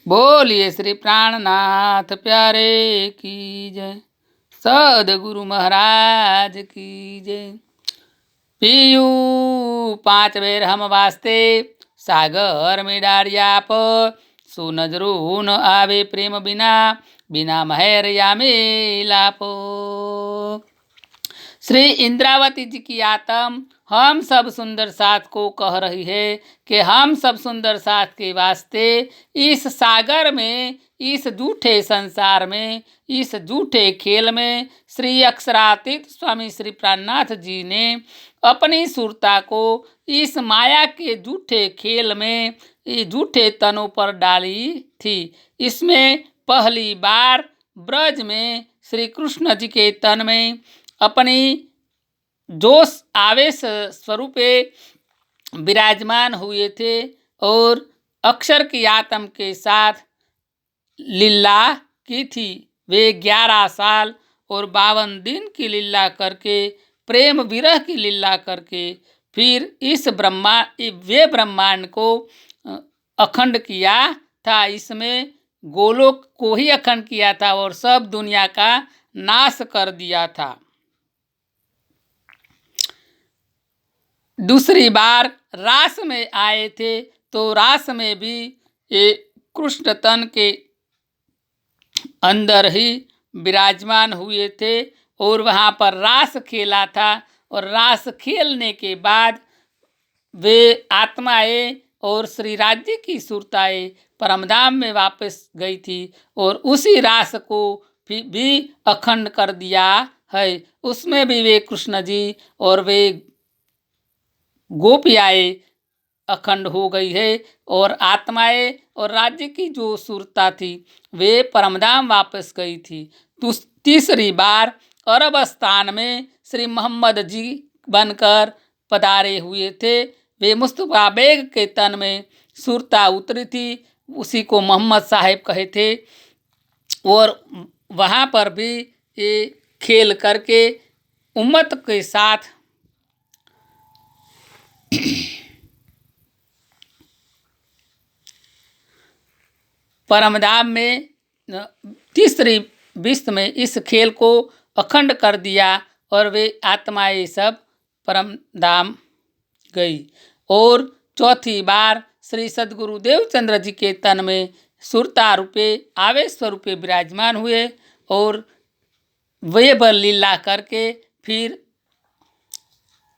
बोलिए श्री प्राणनाथ प्यारे की जय। सदगुरु महाराज की जय। पियू 5 बेर हम वास्ते सागर में डारिया पर, सो नजरो न आवे प्रेम बिना, बिना महर या मेलापो। श्री इंद्रावती जी की आत्म हम सब सुंदर साथ को कह रही है कि हम सब सुंदर साथ के वास्ते इस सागर में, इस झूठे संसार में, इस झूठे खेल में श्री अक्षरातीत स्वामी श्री प्राणनाथ जी ने अपनी सुरता को इस माया के झूठे खेल में, झूठे तनों पर डाली थी। इसमें पहली बार ब्रज में श्री कृष्ण जी के तन में अपनी जोश आवेश स्वरूपे विराजमान हुए थे और अक्षर की आत्म के साथ लीला की थी। वे 11 साल और 52 दिन की लीला करके, प्रेम विरह की लीला करके फिर इस ब्रह्मांड को अखंड किया था। इसमें गोलोक को ही अखंड किया था और सब दुनिया का नाश कर दिया था। दूसरी बार रास में आए थे तो रास में भी ये कृष्ण तन के अंदर ही विराजमान हुए थे और वहाँ पर रास खेला था। और रास खेलने के बाद वे आत्माएं और श्री राज्य की सुरताएं परमधाम में वापस गई थी और उसी रास को भी अखंड कर दिया है। उसमें भी वे कृष्ण जी और वे गोपियाएं अखंड हो गई है और आत्माएं और राज्य की जो सुरता थी वे परमधाम वापस गई थी। तीसरी बार अरब स्थान में श्री मोहम्मद जी बनकर पधारे हुए थे। वे मुस्तफा बेग के तन में सुरता उतरी थी, उसी को मोहम्मद साहेब कहे थे। और वहाँ पर भी ये खेल करके उम्मत के साथ परमधाम में तीसरी विश्व में इस खेल को अखंड कर दिया और वे आत्माएं सब परमधाम गई। और चौथी बार श्री सद्गुरु देवचंद्र जी के तन में सुरता रूपे, आवेश स्वरूपे विराजमान हुए और वे बल लीला करके फिर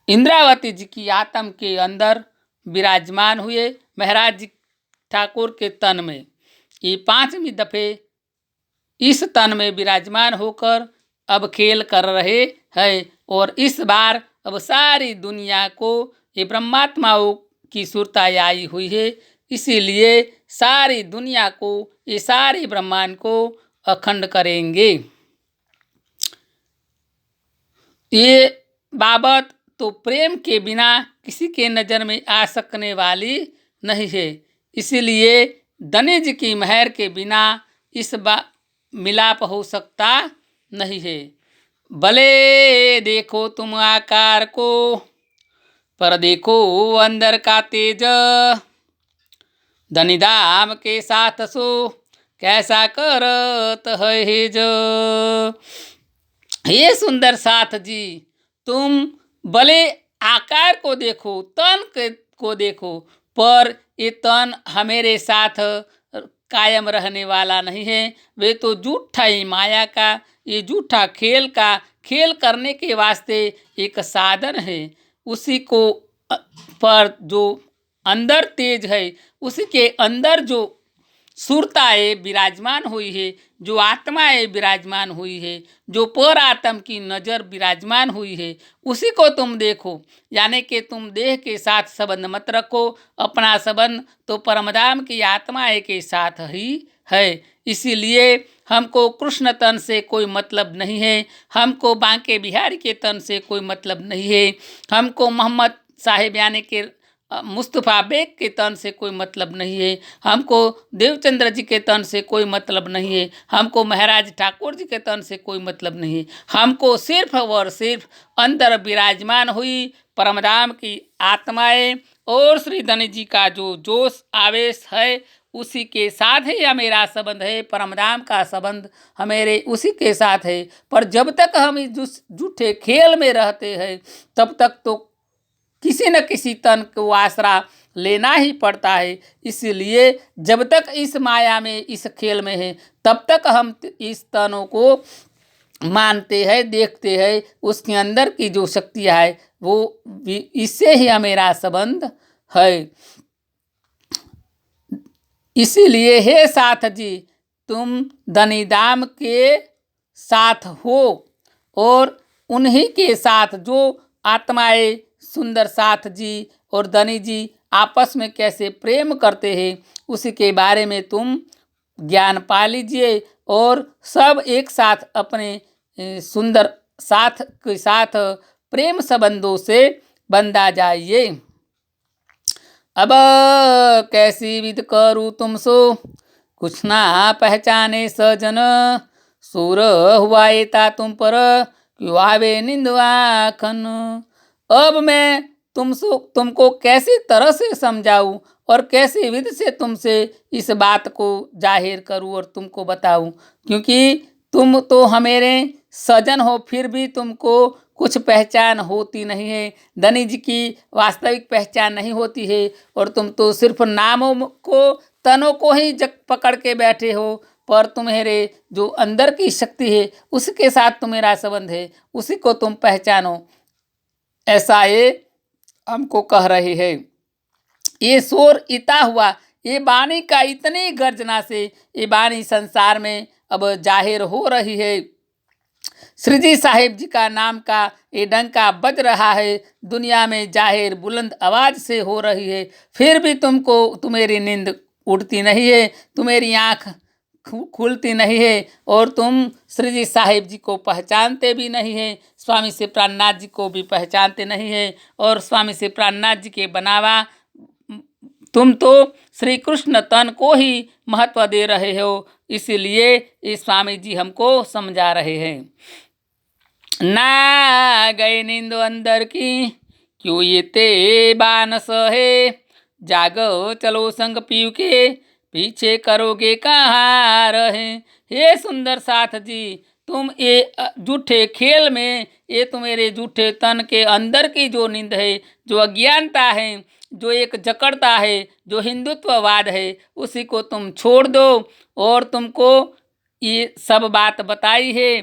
इंद्रावती जी की आत्म के अंदर विराजमान हुए महाराज जी ठाकुर के तन में। ये 5वीं दफे इस तन में विराजमान होकर अब खेल कर रहे हैं और इस बार अब सारी दुनिया को ये ब्रह्मात्माओं की सुरता आई हुई है। इसीलिए सारी दुनिया को, ये सारे ब्रह्मांड को अखंड करेंगे। ये बाबत तो प्रेम के बिना किसी के नज़र में आ सकने वाली नहीं है। इसीलिए दनिज की महर के बिना इस मिलाप हो सकता नहीं है। भले देखो तुम आकार को, पर देखो अंदर का तेज, धनिधाम के साथ सो कैसा करत है जो। हे सुंदर साथ जी, तुम भले आकार को देखो, तन को देखो, पर ये तन हमारे साथ कायम रहने वाला नहीं है। वे तो झूठा ही माया का, ये झूठा खेल का खेल करने के वास्ते एक साधन है। उसी को पर जो अंदर तेज है, उसी के अंदर जो सुरताएं विराजमान हुई है, जो आत्माएं विराजमान हुई है, जो पर आत्म की नज़र विराजमान हुई है, उसी को तुम देखो। यानी कि तुम देह के साथ संबंध मत रखो, अपना संबंध तो परमधाम की आत्माएं के साथ ही है। इसीलिए हमको कृष्ण तन से कोई मतलब नहीं है, हमको बांके बिहारी के तन से कोई मतलब नहीं है, हमको मोहम्मद साहेब यानी के मुस्तफा बेग के तन से कोई मतलब नहीं है, हमको देवचंद्र जी के तन से कोई मतलब नहीं है, हमको महाराज ठाकुर जी के तन से कोई मतलब नहीं है। हमको सिर्फ और सिर्फ अंदर विराजमान हुई परमधाम की आत्माएं और श्री धनी जी का जो जोश आवेश है उसी के साथ ही यह मेरा संबंध है, परमधाम का संबंध हमारे उसी के साथ है। पर जब तक हम इस झूठे खेल में रहते हैं तब तक तो किसी न किसी तन को आसरा लेना ही पड़ता है। इसलिए जब तक इस माया में, इस खेल में है, तब तक हम इस तनों को मानते हैं, देखते हैं। उसके अंदर की जो शक्ति है वो इससे ही मेरा संबंध है। इसीलिए हे साथ जी, तुम धनीधाम के साथ हो और उन्हीं के साथ जो आत्माएं सुंदर साथ जी और धनी जी आपस में कैसे प्रेम करते हैं उसी के बारे में तुम ज्ञान पा लीजिए और सब एक साथ अपने सुंदर साथ के साथ प्रेम संबंधों से बंधा जाइए। अब कैसी विध करूँ तुमसो, कुछ ना पहचाने सजन, सूर हुआ एता तुम पर, क्यों आवे निंदवाखन। अब मैं तुमको कैसी तरह से समझाऊं और कैसी विधि से तुमसे इस बात को जाहिर करूं और तुमको बताऊं, क्योंकि तुम तो हमारे सजन हो, फिर भी तुमको कुछ पहचान होती नहीं है। धनी जी की वास्तविक पहचान नहीं होती है और तुम तो सिर्फ नामों को, तनों को ही पकड़ के बैठे हो, पर तुम्हारे जो अंदर की शक्ति है उसके साथ तुम्हारा संबंध है, उसी को तुम पहचानो, ऐसा ये हमको कह रहे हैं। ये शोर इता हुआ, ये वाणी का इतनी गर्जना से ये वाणी संसार में अब जाहिर हो रही है। श्री जी साहिब जी का नाम का ये डंका बज रहा है, दुनिया में जाहिर बुलंद आवाज से हो रही है, फिर भी तुम्हारी नींद उड़ती नहीं है, तुम्हारी आँख खुलती नहीं है और तुम श्री जी साहिब जी को पहचानते भी नहीं है, स्वामी श्री प्राणनाथ जी को भी पहचानते नहीं है और स्वामी श्री प्राणनाथ जी के बनावा तुम तो श्री कृष्ण तन को ही महत्व दे रहे हो। इसीलिए ये स्वामी जी हमको समझा रहे हैं। ना गए नींद अंदर की, क्यों ये ते बानस है, जागो चलो संग पीऊ के, पीछे करोगे कहाँ रहे। हे सुंदर साथ जी, तुम ये झूठे खेल में, ये तुम्हारे झूठे तन के अंदर की जो नींद है, जो अज्ञानता है, जो एक जकड़ता है, जो हिंदुत्ववाद है, उसी को तुम छोड़ दो। और तुमको ये सब बात बताई है,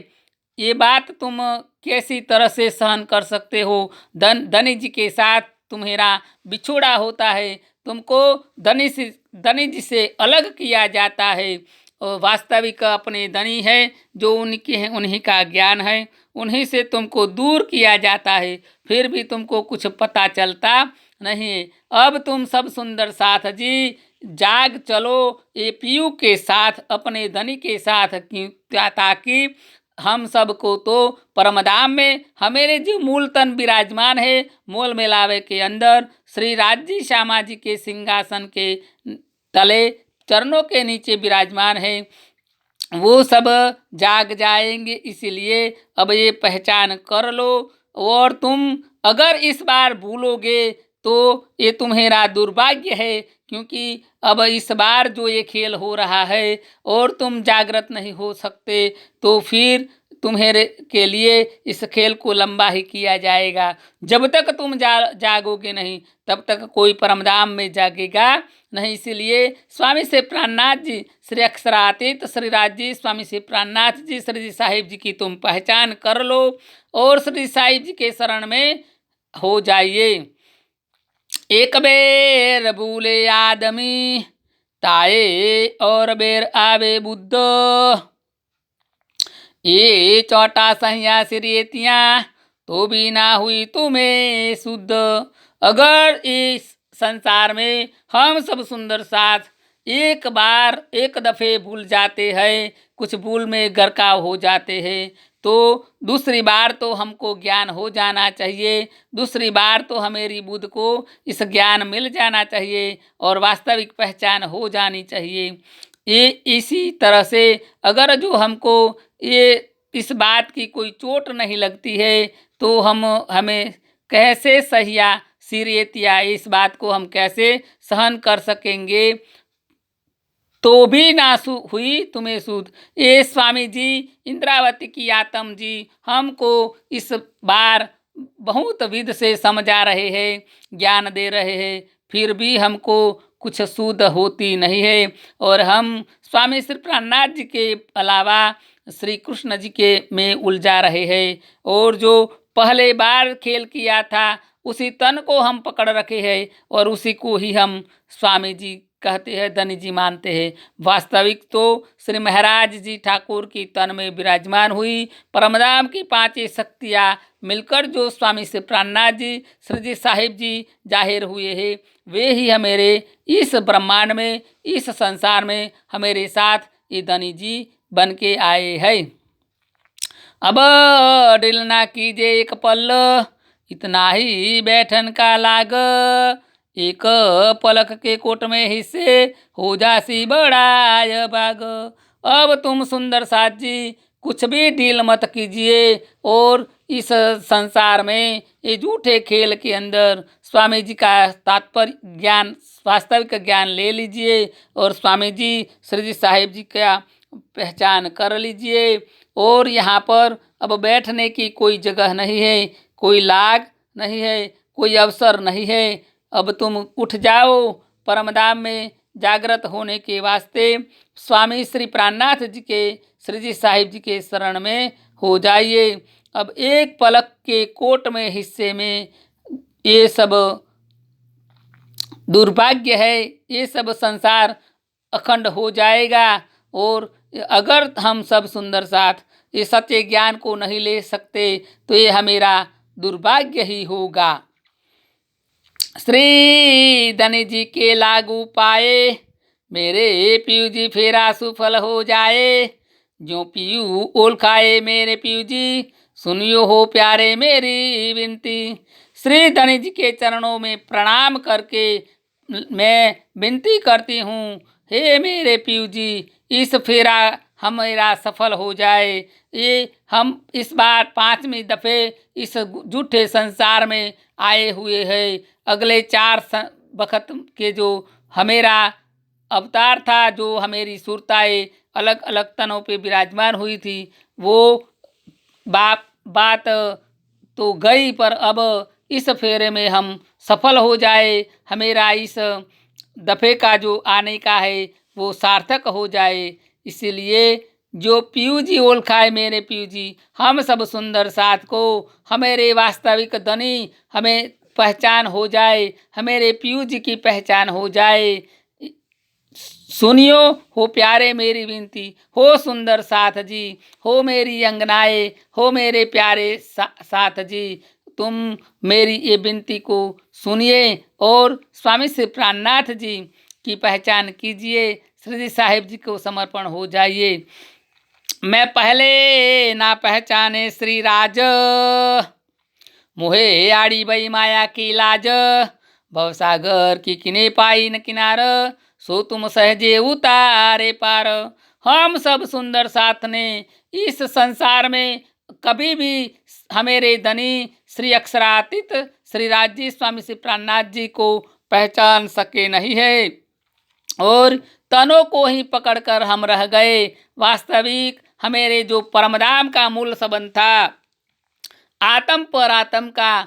ये बात तुम कैसी तरह से सहन कर सकते हो। धनी जी के साथ तुम्हारा बिछोड़ा होता है, तुमको धनी जी से अलग किया जाता है और वास्तविक अपने धनी है जो उनके हैं, उन्हीं का ज्ञान है, उन्हीं से तुमको दूर किया जाता है, फिर भी तुमको कुछ पता चलता नहीं है। अब तुम सब सुंदर साथ जी जाग चलो ये पीयू के साथ, अपने धनी के साथ, ताकि हम सबको तो परमधाम में हमारे जो मूल तन विराजमान है, मोल मिलावे के अंदर श्री राजी श्यामा जी के सिंहासन के तले चरणों के नीचे विराजमान है, वो सब जाग जाएंगे। इसीलिए अब ये पहचान कर लो और तुम अगर इस बार भूलोगे तो ये तुम्हारा दुर्भाग्य है, क्योंकि अब इस बार जो ये खेल हो रहा है और तुम जागृत नहीं हो सकते तो फिर तुम्हारे के लिए इस खेल को लंबा ही किया जाएगा। जब तक तुम जागोगे नहीं तब तक कोई परमधाम में जागेगा नहीं। इसीलिए स्वामी श्री प्राणनाथ जी, श्री अक्षरातीत श्री राजी स्वामी श्री प्राणनाथ जी, श्री जी साहिब जी की तुम पहचान कर लो और श्री साहिब जी के शरण में हो जाइए। एक बेर भूले आदमी, ताए और बेर आवे बुद्ध, ये चौटा सहिया सिरियतियाँ तो भी ना हुई तुम्हें शुद्ध। अगर इस संसार में हम सब सुंदर साथ एक बार एक दफ़े भूल जाते हैं, कुछ भूल में गरकाव हो जाते हैं, तो दूसरी बार तो हमको ज्ञान हो जाना चाहिए, दूसरी बार तो हमारी बुद्ध को इस ज्ञान मिल जाना चाहिए और वास्तविक पहचान हो जानी चाहिए। ये इसी तरह से अगर जो हमको ये इस बात की कोई चोट नहीं लगती है तो हमें कैसे सहिया सिर एतिया, इस बात को हम कैसे सहन कर सकेंगे। तो भी ना हुई तुम्हें सूध। ये स्वामी जी, इंद्रावती की आत्म जी हमको इस बार बहुत विध से समझा रहे हैं, ज्ञान दे रहे हैं, फिर भी हमको कुछ सूद होती नहीं है। और हम स्वामी श्री प्राणनाथ जी के अलावा श्री कृष्ण जी के में उलझा रहे हैं। और जो पहले बार खेल किया था उसी तन को हम पकड़ रखे हैं और उसी को ही हम स्वामी जी कहते हैं, धनी जी मानते हैं। वास्तविक तो श्री महाराज जी ठाकुर की तन में विराजमान हुई परमधाम की पांचों शक्तियाँ मिलकर जो स्वामी श्री प्राणनाथ जी, श्री जी साहिब जी जाहिर हुए हैं, वे ही हमारे इस ब्रह्मांड में, इस संसार में हमारे साथ ये धनी जी बन के आए हैं। अब डिल ना कीजिए एक पल, इतना ही बैठन का लाग, एक पलक के कोट में हिस्से हो जासी बड़ा बाग। अब तुम सुंदर साथ जी कुछ भी डील मत कीजिए और इस संसार में ये झूठे खेल के अंदर स्वामी जी का तात्पर्य ज्ञान, वास्तविक ज्ञान ले लीजिए और स्वामी जी, श्री जी साहिब जी का पहचान कर लीजिए। और यहाँ पर अब बैठने की कोई जगह नहीं है, कोई लाग नहीं है, कोई अवसर नहीं है। अब तुम उठ जाओ परमधाम में जागृत होने के वास्ते स्वामी श्री प्राणनाथ जी के, श्री जी साहिब जी के शरण में हो जाइए। अब एक पलक के कोट में हिस्से में ये सब दुर्भाग्य है, ये सब संसार अखंड हो जाएगा। और अगर हम सब सुंदर साथ ये सत्य ज्ञान को नहीं ले सकते तो ये हमेरा दुर्भाग्य ही होगा। श्री धनी जी के लागू पाए, मेरे पीयू जी फेरा सुफल हो जाए। जो पीयू ओल खाए मेरे पीयू जी, सुनियो हो प्यारे मेरी विनती। श्री धनी जी के चरणों में प्रणाम करके मैं विनती करती हूँ, हे मेरे पीयू जी, इस फेरा हमारा सफल हो जाए। ये हम इस बार 5वीं दफे इस झूठे संसार में आए हुए हैं। अगले 4 वक्त के जो हमेरा अवतार था, जो हमेरी सुरताएं अलग अलग तनों पे विराजमान हुई थी, वो बात तो गई, पर अब इस फेरे में हम सफल हो जाए, हमेरा इस दफे का जो आने का है वो सार्थक हो जाए। इसीलिए जो पीयू जी ओल खाए मेरे पीयू जी, हम सब सुंदर साथ को हमेरे वास्तविक धनी हमें पहचान हो जाए, हमेरे पीयू जी की पहचान हो जाए। सुनियो हो प्यारे मेरी विनती, हो सुंदर साथ जी, हो मेरी अंगनाए, हो मेरे प्यारे साथ जी, तुम मेरी ये विनती को सुनिए और स्वामी श्री प्राणनाथ जी की पहचान कीजिए, श्री जी साहिब जी को समर्पण हो जाइए। मैं पहले ना पहचाने श्री राज, मोहे आड़ी बई माया की लाज। भवसागर की किने पाई न किनार, सो तुम सहजे उतारे पार। हम सब सुंदर साथ ने इस संसार में कभी भी हमेरे धनी श्री अक्षरातीत श्री राजी स्वामी श्री प्राणनाथ जी को पहचान सके नहीं है और तनों को ही पकड़कर हम रह गए। वास्तविक हमेरे जो परमधाम का मूल संबंध था, आत्म पर आत्म का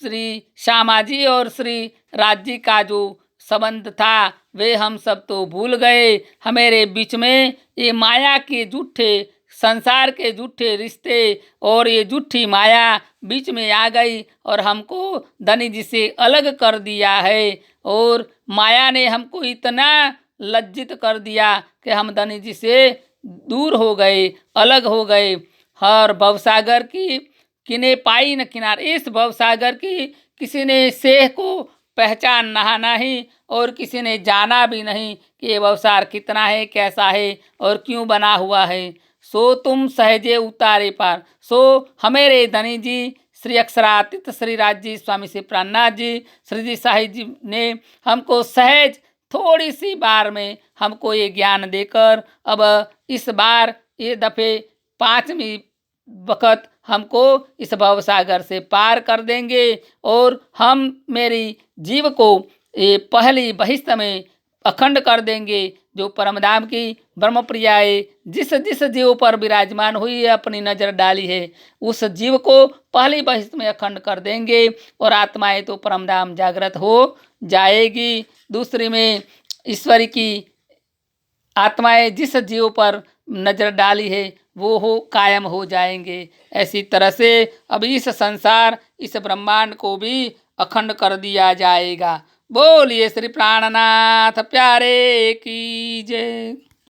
श्री श्यामा जी और श्री राज जी का जो संबंध था, वे हम सब तो भूल गए। हमेरे बीच में ये माया के झूठे, संसार के झूठे रिश्ते और ये झूठी माया बीच में आ गई और हमको धनी जी से अलग कर दिया है। और माया ने हमको इतना लज्जित कर दिया कि हम धनी जी से दूर हो गए, अलग हो गए। हर भवसागर की किने पाई न किनार, इस भवसागर की किसी ने सेह को पहचान नहा नहीं और किसी ने जाना भी नहीं कि ये भवसागर कितना है, कैसा है और क्यों बना हुआ है। सो तुम सहजे उतारे पार, सो हमेरे धनी जी श्री अक्षरातीत श्री राज जी स्वामी श्री प्राणनाथ जी, श्री जी साहिब जी ने हमको सहज थोड़ी सी बार में हमको ये ज्ञान देकर अब इस बार ये दफे 5वीं वक़्त हमको इस भवसागर से पार कर देंगे और हम मेरी जीव को ये पहली बहिश्त में अखंड कर देंगे। जो परमधाम की ब्रह्मप्रियाए जिस जिस जीव पर विराजमान हुई है, अपनी नज़र डाली है, उस जीव को पहली बहिश्त में अखंड कर देंगे और आत्माएं तो परमधाम जागृत हो जाएगी। दूसरी में ईश्वर की आत्माएं जिस जीव पर नजर डाली है वो हो कायम हो जाएंगे। ऐसी तरह से अब इस संसार इस ब्रह्मांड को भी अखंड कर दिया जाएगा। बोलिए श्री प्राणनाथ प्यारे की जय।